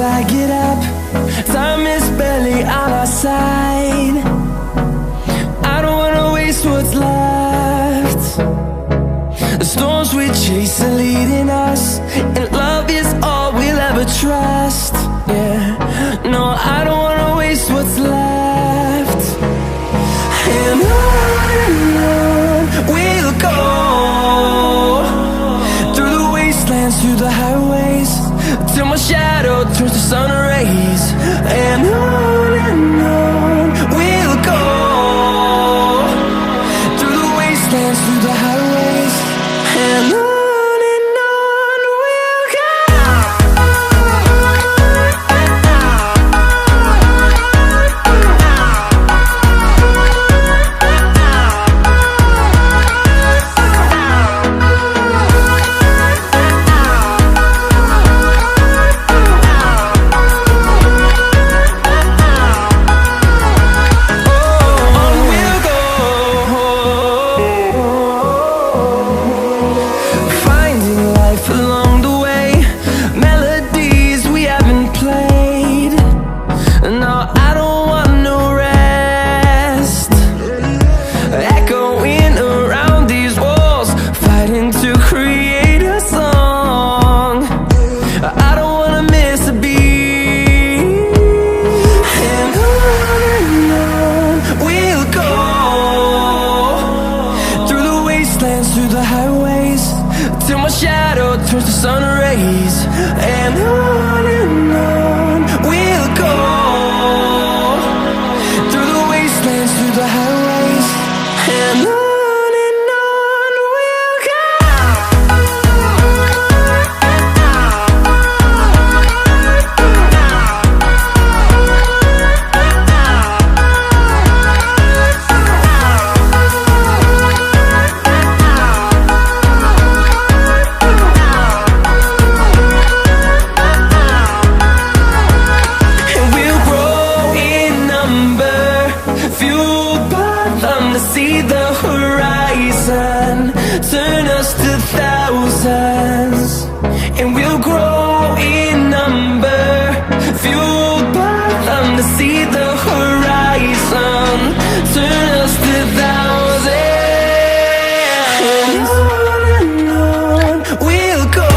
I get up. Time is barely on our side. I don't wanna waste what's left. The storms we chase are leading us, and love is all we'll ever trust. Yeah, no, I don't wanna waste what's left. And on we'll go, through the wastelands, through the highways, till my shadow turns to sun rays. And on we'll go, through the wastelands, through the highways, and on we'll go. Through the highways, till my shadow turns to sun rays. And on we'll go, through the wastelands, through the highways, and on we'll go. See the horizon, turn us to thousands, and we'll grow in number, fueled by them. To see the horizon, turn us to thousands, and on we'll go,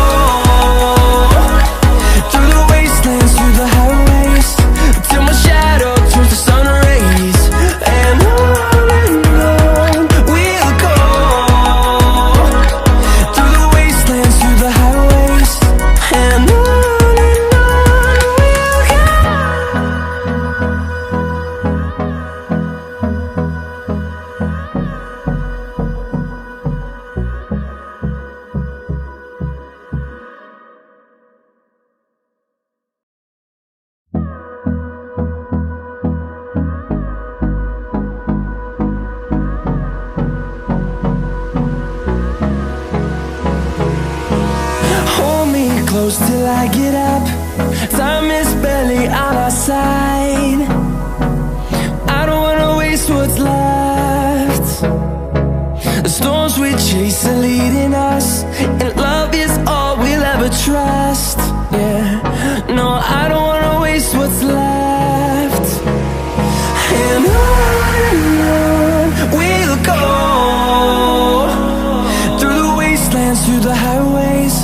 through the wastelands, through the highways, till my shadow turns to sun rays. And close till I get up. Time is barely on our side. I don't wanna waste what's left. The storms we chase are leading us, and love is all we'll ever trust. Yeah, no, I don't wanna waste what's left. And on we'll go, through the wastelands, through the highways,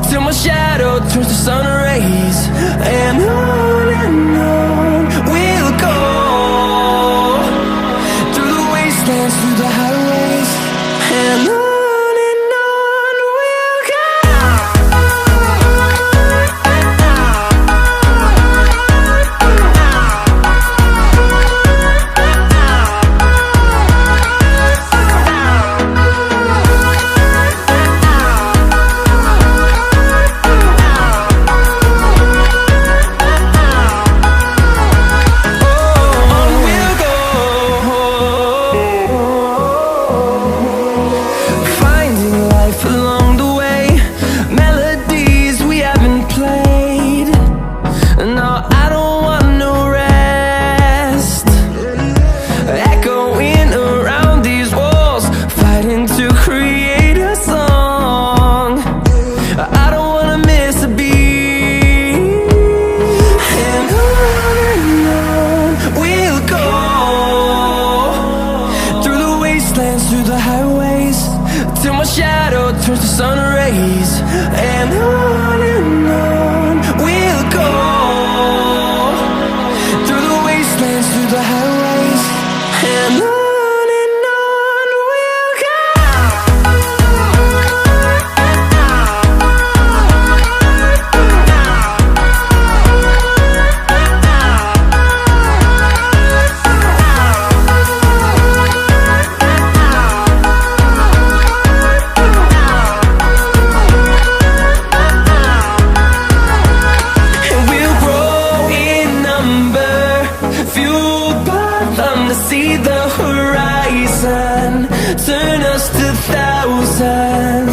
till my shadow turns to sun rays. And on we'll go, through the wastelands, through the highways, and on fueled by them to see the horizon, turn us to thousands.